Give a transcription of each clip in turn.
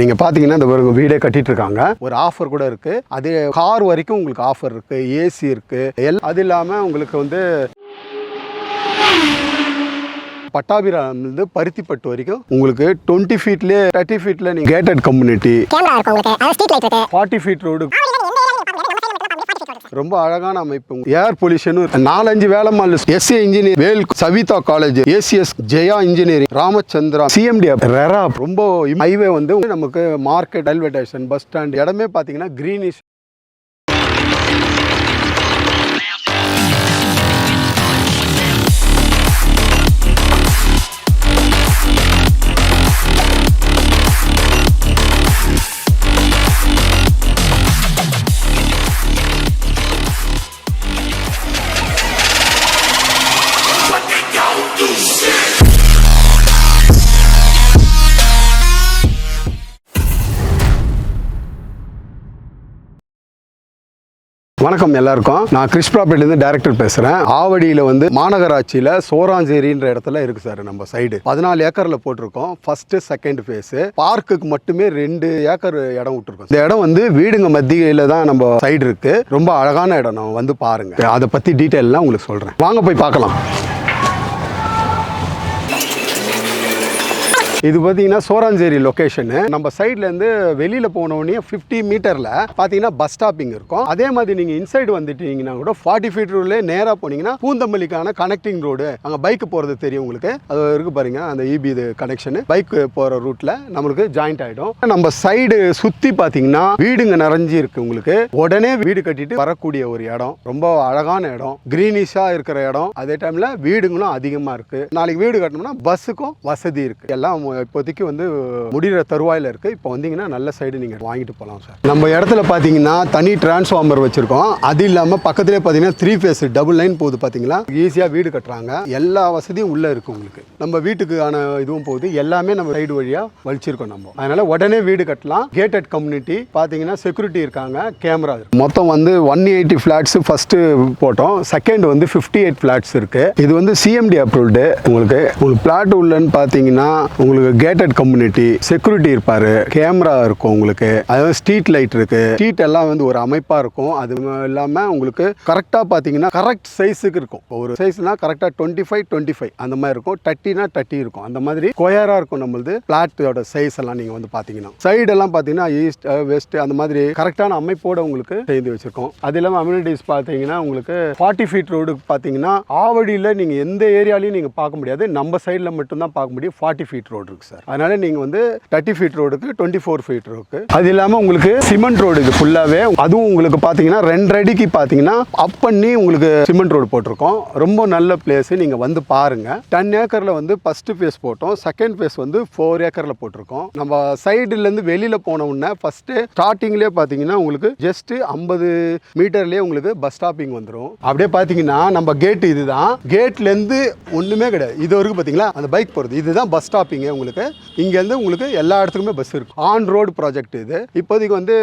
நீங்க பாத்தீங்கன்னா இந்த ஒரு வீடே கட்டிட்டு இருக்காங்க. ஒரு ஆஃபர் கூட இருக்கு. அது கார் வரைக்கும் உங்களுக்கு ஆஃபர் இருக்கு, ஏசி இருக்கு. அது இல்லாம உங்களுக்கு வந்து பட்டாபிராமிலிருந்து பருத்திப்பட்டு வரைக்கும் உங்களுக்கு 20 ஃபீட்லேயே 30 ஃபீட்ல நீங்க கேட்டட் கம்யூனிட்டி, 40 ஃபீட் ரோடு, ரொம்ப அழகான அமைப்பு. ஏர் பொல்யூஷனும் 4-5 வேலைமால், SA engineer, Vel, Saveetha college, ACS, Jaya engineering, Ramachandra, CMT, RERA. ரொம்ப ஹைவே வந்து நமக்கு market, railway station, bus stand இடமே பார்த்தீங்கன்னா கிரீனிஷ். வணக்கம் எல்லாருக்கும். நான் கிறிஸ் ப்ராப்பர்ட்டிலேருந்து டைரக்டர் பேசுகிறேன். ஆவடியில் வந்து மாநகராட்சியில் சோராஞ்சேரின்ற இடத்துல இருக்குது சார் நம்ம சைடு. 14 ஏக்கரில் போட்டிருக்கோம். First second phase. பார்க்குக்கு மட்டுமே 2 ஏக்கர் இடம் விட்டுருக்கோம். இந்த இடம் வந்து வீடுங்க மத்தியில் தான் நம்ம சைடு இருக்குது. ரொம்ப அழகான இடம். நம்ம வந்து பாருங்கள். அதை பற்றி டீட்டெயிலாம் உங்களுக்கு சொல்கிறேன். வாங்க போய் பார்க்கலாம். இது பார்த்தீங்கன்னா சோராஞ்சேரி லொக்கேஷனு. நம்ம சைட்லேருந்து வெளியில் போனோடனே 50 மீட்டரில் பார்த்தீங்கன்னா பஸ் ஸ்டாப்பிங் இருக்கும். அதே மாதிரி நீங்கள் இன்சைடு வந்துட்டீங்கன்னா கூட 40 ஃபீட் ரோட்லேயே நேராக போனீங்கன்னா பூந்தமல்லிக்கான கனெக்டிங் ரோடு, அங்கே பைக்கு போகிறது தெரியும் உங்களுக்கு. அது இருக்குது பாருங்க, அந்த இபி இது கனெக்ஷனு பைக் போகிற ரூட்டில் நம்மளுக்கு ஜாயிண்ட் ஆகிடும். நம்ம சைடு சுற்றி பார்த்தீங்கன்னா வீடுங்க நிறைஞ்சி இருக்குது உங்களுக்கு. உடனே வீடு கட்டிட்டு வரக்கூடிய ஒரு இடம். ரொம்ப அழகான இடம், கிரீனிஷாக இருக்கிற இடம். அதே டைமில் வீடுங்களும் அதிகமாக இருக்குது. நாளைக்கு வீடு கட்டணும்னா பஸ்ஸுக்கும் வசதி இருக்குது. எல்லாம் இப்போதைக்கு வந்து முடிகிற தருவாயில் இருக்குது. இப்போ வந்தீங்கன்னா நல்ல சைடு நீங்கள் வாங்கிட்டு போகலாம் சார். நம்ம இடத்துல பார்த்தீங்கன்னா தனி டிரான்ஸ்ஃபார்மர் வச்சுருக்கோம். அது இல்லாமல் பக்கத்துலேயே பார்த்தீங்கன்னா 3 ஃபேஸ் டபுள் லைன் போகுது. பார்த்தீங்களா, ஈஸியாக வீடு கட்டுறாங்க. எல்லா வசதியும் உள்ளே இருக்குது உங்களுக்கு. நம்ம வீட்டுக்கான இதுவும் போகுது. எல்லாமே நம்ம சைடு வழியாக வலிச்சிருக்கோம் நம்ம. அதனால் உடனே வீடு கட்டலாம். கேட்டட் கம்யூனிட்டி பார்த்தீங்கன்னா செக்யூரிட்டி இருக்காங்க, கேமரா இருக்குது. மொத்தம் வந்து 180 ஃப்ளாட்ஸ் ஃபஸ்ட்டு போட்டோம். செகண்ட் வந்து 58 ஃப்ளாட்ஸ் இருக்குது. இது வந்து சிஎம்டி அப்ரூவ்டு. உங்களுக்கு பிளாட் உள்ளன்னு பார்த்தீங்கன்னா உங்களுக்கு கேட்டட் கம்யூனிட்டி, செக்யூரிட்டி இருப்பாரு, கேமரா இருக்கும் உங்களுக்கு. அதாவது ஸ்ட்ரீட் லைட் இருக்கு. ஸ்ட்ரீட் எல்லாம் வந்து ஒரு அமைப்பா இருக்கும். அது இல்லாம உங்களுக்கு கரெக்டா பாத்தீங்கன்னா கரெக்ட் சைஸுக்கு இருக்கும். ஒரு சைஸ்னா கரெக்டா 25 அந்த மாதிரி இருக்கும். 30னா 30 இருக்கும். அந்த மாதிரி ஸ்கொயரா இருக்கும் நம்மளது பிளாட்டோட சைஸ் எல்லாம். நீங்க வந்து பாத்தீங்கன்னா சைடு எல்லாம் பாத்தீங்கன்னா ஈஸ்ட் வெஸ்ட் அந்த மாதிரி கரெக்டான அமைப்போட உங்களுக்கு செய்து வச்சிருக்கோம். அது இல்லாம அம்யூனிட்டிஸ் பாத்தீங்கன்னா உங்களுக்கு 40 ஃபீட் ரோடு பாத்தீங்கன்னா ஆவடியில் நீங்க எந்த ஏரியாலையும் நீங்க பார்க்க முடியாது. நம்ம சைட்ல மட்டும் தான் பார்க்க முடியும். 40 ஃபீட் ரோடு இருக்கு சார். அதனால நீங்க வந்து 30 ஃபீட் ரோடுக்கு 24 ஃபீட் ரோடுக்கு. அது இல்லாம உங்களுக்கு சிமெண்ட் ரோடு இது ஃபுல்லாவே. அதுவும் உங்களுக்கு பாத்தீங்கன்னா 2 அடிக்கு பாத்தீங்கன்னா அப் பண்ணி உங்களுக்கு சிமெண்ட் ரோடு போட்டிருக்கோம். ரொம்ப நல்ல பிளேஸ். நீங்க வந்து பாருங்க. 10 ஏக்கர்ல வந்து ஃபர்ஸ்ட் ஃபேஸ் போட்டோம். செகண்ட் ஃபேஸ் வந்து 4 ஏக்கர்ல போட்டிருக்கோம். நம்ம சைடுல இருந்து வெளியில போன உடனே ஃபர்ஸ்ட் ஸ்டார்டிங்லயே பாத்தீங்கன்னா உங்களுக்கு ஜஸ்ட் 50 மீட்டர்லயே உங்களுக்கு பஸ் ஸ்டாப்பிங் வந்துடும். அப்படியே பாத்தீங்கன்னா நம்ம கேட் இதுதான். கேட்ல இருந்து ஒண்ணுமே கிடையாது. இது வரைக்கும் பாத்தீங்களா அந்த பைக் போறது. இதுதான் பஸ் ஸ்டாப்பிங். உங்களுக்கு இங்க இருந்து உங்களுக்கு எல்லா இடத்துக்குமே பஸ் இருக்கு. ஆன் ரோடு ப்ராஜெக்ட் இது. இப்போதைக்கு வந்து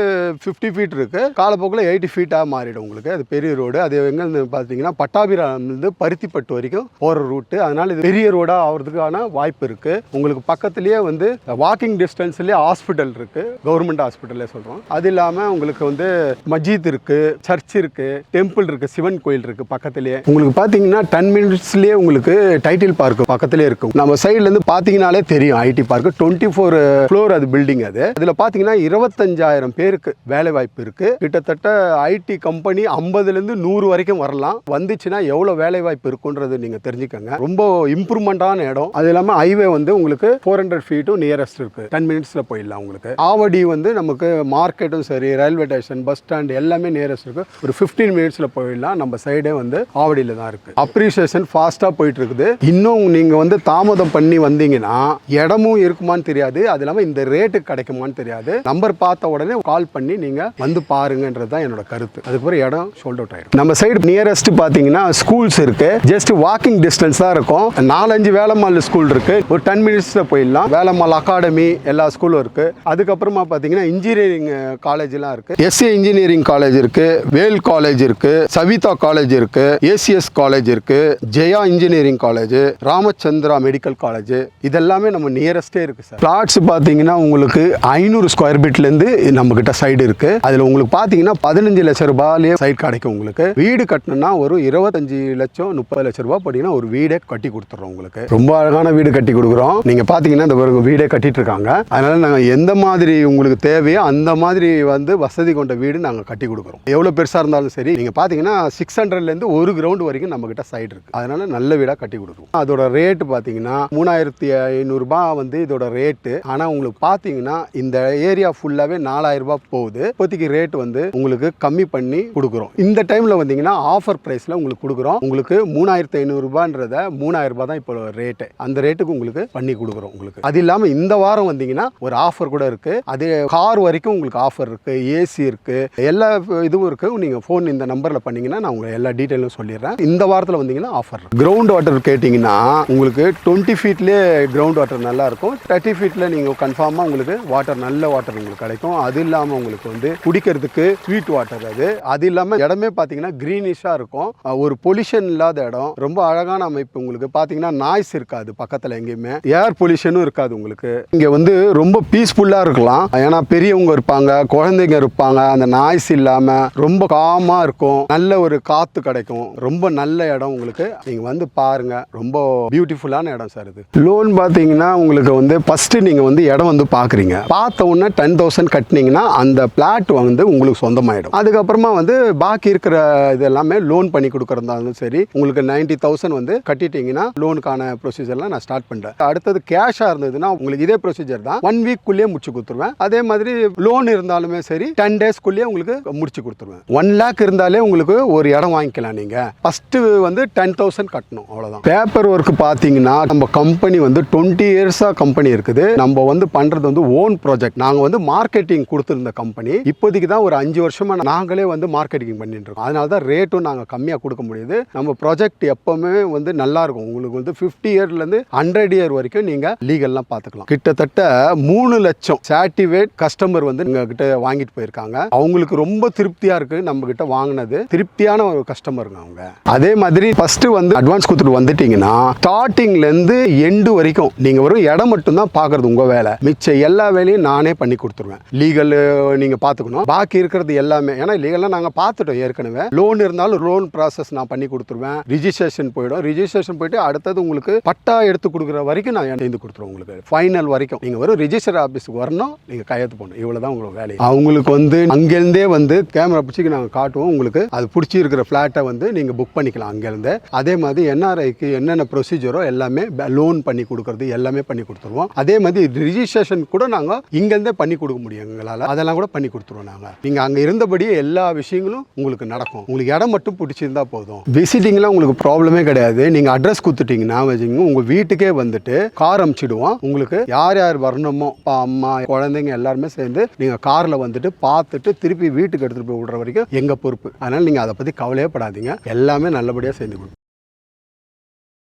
50 ஃபீட் இருக்கு. காலப்போக்கில் 80 ஃபீட்டா மாறிடும் உங்களுக்கு. அது பெரிய ரோடு. அது எங்க பாத்தீங்கன்னா பட்டாபிராமிலிருந்து பருத்திப்பட்டு வரைக்கும் போற ரூட்டு. அதனால இது பெரிய ரோடா ஆகிறதுக்கான வாய்ப்பு இருக்கு. உங்களுக்கு பக்கத்திலேயே வந்து வாக்கிங் டிஸ்டன்ஸ்லயே ஹாஸ்பிட்டல் இருக்கு. கவர்மெண்ட் ஹாஸ்பிட்டல்லே சொல்றோம். அது இல்லாம உங்களுக்கு வந்து மஸ்ஜித் இருக்கு, சர்ச் இருக்கு, டெம்பிள் இருக்கு, சிவன் கோயில் இருக்கு பக்கத்திலேயே. உங்களுக்கு பாத்தீங்கன்னா 10 மினிட்ஸ்லயே உங்களுக்கு டைட்டில் பார்க் பக்கத்திலே இருக்கு. நம்ம சைட்ல இருந்து பாத்தீங்கன்னாலே தெரியும் ஐடி பார்க். 24 ஃப்ளோர் அது பில்டிங். அது அதுல பாத்தீங்கன்னா 25,000 பேருக்கு வேலை வாய்ப்பு இருக்கு. கிட்டத்தட்ட ஐடி கம்பெனி 50ல இருந்து 100 வரைக்கும் வரலாம். வந்துச்சுன்னா எவ்வளவு வேலை வாய்ப்பு இருக்குன்றது நீங்க தெரிஞ்சுக்கங்க. ரொம்ப இம்ப்ரூவ்மெண்டான இடம். அது இல்லாம ஹைவே வந்து உங்களுக்கு 400 ஃபீட்டும் நியரஸ்ட் இருக்கு. 10 மினிட்ஸ்ல போயிடலாம் உங்களுக்கு. ஆவடி வந்து நமக்கு மார்க்கெட்டும் சரி, ரயில்வே ஸ்டேஷன், பஸ் ஸ்டாண்ட் எல்லாமே நியரஸ்ட் இருக்கு. ஒரு 15 மினிட்ஸ்ல போயிடலாம். நம்ம சைடே வந்து ஆவடியில தான் இருக்கு. அப்ரிசியேஷன் ஃபாஸ்டா போயிட்டு இருக்குது. இன்னும் நீங்க வந்து தாமதம் பண்ணி வந்தீங்கன்னா இடமும் இருக்குமான்னு தெரியாது. அது இல்லாமல் இந்த ரேட்டு கிடைக்குமான்னு தெரியாது. நம்பர் பார்த்த உடனே கால் பண்ணி நீங்க வந்து பாருங்கன்றது தான் என்னோட கருத்து. அதுக்கப்புறம் இடம் சோல்ட் அவுட் ஆயிடும். நம்ம சைடு நியரஸ்ட் பாத்தீங்கன்னா ஸ்கூல்ஸ் இருக்கு. ஜஸ்ட் வாக்கிங் டிஸ்டன்ஸ் தான் இருக்கும். 4-5 வேலம்மாள் ஸ்கூல் இருக்கு. ஒரு 10 மினிட்ஸ்ல போயிடலாம். வேலம்மாள் அகாடமி எல்லா ஸ்கூலும் இருக்கு. அதுக்கப்புறமா பாத்தீங்கன்னா இன்ஜினியரிங் காலேஜ் எல்லாம் இருக்கு. எஸ்ஏ இன்ஜினியரிங் காலேஜ் இருக்கு, வேல் காலேஜ் இருக்கு, சவிதா காலேஜ் இருக்கு, ஏசிஎஸ் காலேஜ் இருக்கு, Jaya engineering college, Ramachandra medical college. இதெல்லாமே நம்ம நியரஸ்டே இருக்கு சார். பிளாட்ஸ் பார்த்தீங்கன்னா உங்களுக்கு 500 ஸ்கொயர் ஃபீட்லேருந்து நம்ம கிட்ட சைடு இருக்கு. அதில் உங்களுக்கு பார்த்தீங்கன்னா 15 லட்சம் ரூபாயிலே சைட் கிடைக்கும். உங்களுக்கு வீடு கட்டணும்னா ஒரு 25 லட்சம் 30 லட்சம் ரூபாய் போட்டீங்கன்னா ஒரு வீடே கட்டி கொடுத்துறோம். உங்களுக்கு ரொம்ப அழகான வீடு கட்டி கொடுக்குறோம். நீங்க பார்த்தீங்கன்னா இந்த வீடே கட்டிட்டு இருக்காங்க. அதனால நாங்கள் எந்த மாதிரி உங்களுக்கு தேவையோ அந்த மாதிரி வந்து வசதி கொண்ட வீடு நாங்கள் கட்டி கொடுக்குறோம். எவ்வளோ பெருசாக இருந்தாலும் சரி. நீங்கள் பார்த்தீங்கன்னா 600லேருந்து 1 கிரவுண்ட் வரைக்கும் நம்ம கிட்ட சைடு இருக்கு. அதனால நல்ல வீடாக கட்டி கொடுக்குறோம். அதோட ரேட்டு பார்த்தீங்கன்னா 3500 ரூபாய் வந்து இதோட ரேட்டு. ஆனால் உங்களுக்கு பார்த்தீங்கன்னா இந்த ஏரியா ஃபுல்லாகவே 4000 ரூபாய் போகுது. இப்போதைக்கு ரேட் வந்து உங்களுக்கு கம்மி பண்ணி கொடுக்குறோம். இந்த டைமில் வந்தீங்கன்னா ஆஃபர் ப்ரைஸில் உங்களுக்கு கொடுக்குறோம். உங்களுக்கு 3500 ரூபான்றத 3000 ரூபாய் தான் இப்போ ரேட்டு. அந்த ரேட்டுக்கு உங்களுக்கு பண்ணி கொடுக்குறோம். உங்களுக்கு அது இல்லாமல் இந்த வாரம் வந்தீங்கன்னா ஒரு ஆஃபர் கூட இருக்கு. அது கார் வரைக்கும் உங்களுக்கு ஆஃபர் இருக்கு, ஏசி இருக்கு, எல்லா இதுவும் இருக்கு. நீங்க ஃபோன் இந்த நம்பர்ல பண்ணீங்கன்னா நான் உங்களுக்கு எல்லா டீட்டெயிலும் சொல்லிடுறேன். இந்த வாரத்தில் வந்தீங்கன்னா ஆஃபர். கிரவுண்ட் வாட்டர் கேட்டிங்கன்னா உங்களுக்கு 20 ஃபீட்லேயே கிரவுண்ட் வாட்டர் நல்லா இருக்கும். 30 ஃபீட்ல நீங்க கன்ஃபார்மா உங்களுக்கு வாட்டர் நல்ல வாட்டர் உங்களுக்கு கிடைக்கும். அது இல்லாமல் உங்களுக்கு வந்து குடிக்கிறதுக்கு ஸ்வீட் வாட்டர் அது இல்லாமல் இடமே பார்த்தீங்கன்னா கிரீனிஷா இருக்கும். ஒரு பொல்யூஷன் இல்லாத இடம், ரொம்ப அழகான அமைப்பு. உங்களுக்கு பார்த்தீங்கன்னா நாய்ஸ் இருக்காது, பக்கத்தில் எங்கேயுமே ஏர் பொல்யூஷனும் இருக்காது. உங்களுக்கு இங்கே வந்து ரொம்ப பீஸ்ஃபுல்லாக இருக்கலாம். ஏன்னா பெரியவங்க இருப்பாங்க, குழந்தைங்க இருப்பாங்க. அந்த நாய்ஸ் இல்லாமல் ரொம்ப காமாக இருக்கும். நல்ல ஒரு காற்று கிடைக்கும். ரொம்ப நல்ல இடம். உங்களுக்கு நீங்கள் வந்து பாருங்க, ரொம்ப பியூட்டிஃபுல்லான இடம் சார் இது. லோன் பார்த்தீங்கன்னா உங்களுக்கு வந்து ஃபஸ்ட்டு நீங்கள் வந்து இடம் வந்து பார்க்குறீங்க. பார்த்த உடனே 10,000 கட்டினீங்கன்னா அந்த பிளாட் வந்து உங்களுக்கு சொந்தமாயிடும். அதுக்கப்புறமா வந்து பாக்கி இருக்கிற இது எல்லாமே லோன் பண்ணி கொடுக்கறதாலும் சரி, உங்களுக்கு 90,000 வந்து கட்டிட்டீங்கன்னா லோனுக்கான ப்ரொசீஜர்லாம் நான் ஸ்டார்ட் பண்ணுறேன். அடுத்தது கேஷாக இருந்ததுன்னா உங்களுக்கு இதே ப்ரொசீஜர் தான். 1 வீக்குள்ளேயே முடிச்சு கொடுத்துருவேன். அதே மாதிரி லோன் இருந்தாலுமே சரி 10 டேஸ்க்குள்ளேயே உங்களுக்கு முடிச்சு கொடுத்துருவேன். 1 லேக் இருந்தாலே உங்களுக்கு ஒரு இடம் வாங்கிக்கலாம். நீங்கள் ஃபஸ்ட்டு வந்து 10,000 கட்டணும், அவ்வளோதான். பேப்பர் ஒர்க் பார்த்தீங்கன்னா நம்ம கம்பெனி வந்து 20 இயர்ஸாக கம்பெனி இருக்குது. நம்ம வந்து பண்ணுறது வந்து ஓன் ப்ராஜெக்ட். நாங்கள் வந்து மார்க்கெட்டிங் கொடுத்துருந்த கம்பெனி இப்போதைக்கு தான் ஒரு 5 வருஷமாக நாங்களே வந்து மார்க்கெட்டிங் பண்ணிட்டு இருக்கோம். அதனால தான் ரேட்டும் நாங்கள் கம்மியாக கொடுக்க முடியுது. நம்ம ப்ராஜெக்ட் எப்பவுமே வந்து நல்லா இருக்கும். உங்களுக்கு வந்து 50 இயர்லேருந்து 100 இயர் வரைக்கும் நீங்கள் லீகல்லாம் பார்த்துக்கலாம். கிட்டத்தட்ட 3 லட்சம் சாட்டிவேட் கஸ்டமர் வந்து எங்ககிட்ட வாங்கிட்டு போயிருக்காங்க. அவங்களுக்கு ரொம்ப திருப்தியா இருக்கு. நம்ம கிட்ட வாங்கினது திருப்தியான ஒரு கஸ்டமருங்க அவங்க. அதே மாதிரி ஃபர்ஸ்ட் வந்து அட்வான்ஸ் கொடுத்துட்டு வந்துட்டீங்கன்னா ஸ்டார்டிங்ல இருந்து எண்டு வரைக்கும் நீங்க ஒரு இடம் மட்டும் தான் பாக்குறது உங்க வேலை. மிச்ச எல்லா வேலையும் நானே பண்ணி கொடுத்துருவேன். லீகல் நீங்க பாத்துக்கணும். பாக்கி இருக்கிறது எல்லாமே, ஏன்னா லீகல்லாம் நாங்க பார்த்துட்டோம் ஏற்கனவே. லோன் இருந்தாலும் லோன் ப்ராசஸ் நான் பண்ணி கொடுத்துருவேன். ரிஜிஸ்ட்ரேஷன் போயிடும். ரிஜிஸ்ட்ரேஷன் போயிட்டு அடுத்தது உங்களுக்கு பட்டா எடுத்து கொடுக்குற வரைக்கும் நான் எழுதி கொடுத்துருவேன். உங்களுக்கு ஃபைனல் வரைக்கும் நீங்க ஒரு ரிஜிஸ்டர் ஆபீஸ்க்கு வரணும், நீங்க கையெழுத்து போடணும். இவ்வளவுதான் உங்களுக்கு வேலை. அவங்களுக்கு வந்து அங்கிருந்தே வந்து கேமரா பிடிச்சி நாங்கள் காட்டுவோம். உங்களுக்கு அது பிடிச்சி இருக்கிற ஃபிளாட்டை வந்து நீங்க புக் பண்ணிக்கலாம் அங்கிருந்து. அதே மாதிரி என்ஆர்ஐக்கு என்னென்ன ப்ரொசீஜரோ எல்லாமே லோன் பண்ணி கொடுக்கறது எல்லாமே பண்ணி கொடுத்துருவோம். அதே மாதிரி ரிஜிஸ்ட்ரேஷன் கூட நாங்கள் இங்கிருந்தே பண்ணி கொடுக்க முடியும் எங்களால். அதெல்லாம் கூட பண்ணி கொடுத்துருவோம் நாங்கள். நீங்கள் அங்கே இருந்தபடியே எல்லா விஷயங்களும் உங்களுக்கு நடக்கும். உங்களுக்கு இடம் மட்டும் பிடிச்சிருந்தா போதும். விசிட்டிங்லாம் உங்களுக்கு ப்ராப்ளமே கிடையாது. நீங்கள் அட்ரஸ் கொடுத்துட்டீங்கன்னா வச்சுங்க, உங்கள் வீட்டுக்கே வந்துட்டு கார் அனுப்பிச்சிடுவோம். உங்களுக்கு யார் யார் வரணுமோ, அப்பா அம்மா குழந்தைங்க எல்லாருமே சேர்ந்து நீங்கள் காரில் வந்துட்டு பார்த்துட்டு திருப்பி வீட்டுக்கு எடுத்துகிட்டு போய் விடுற வரைக்கும் எங்கள் பொறுப்பு. அதனால் நீங்கள் அதை பற்றி கவலையே படாதீங்க. எல்லாமே நல்லபடியாக செய்து கொடுப்போம்.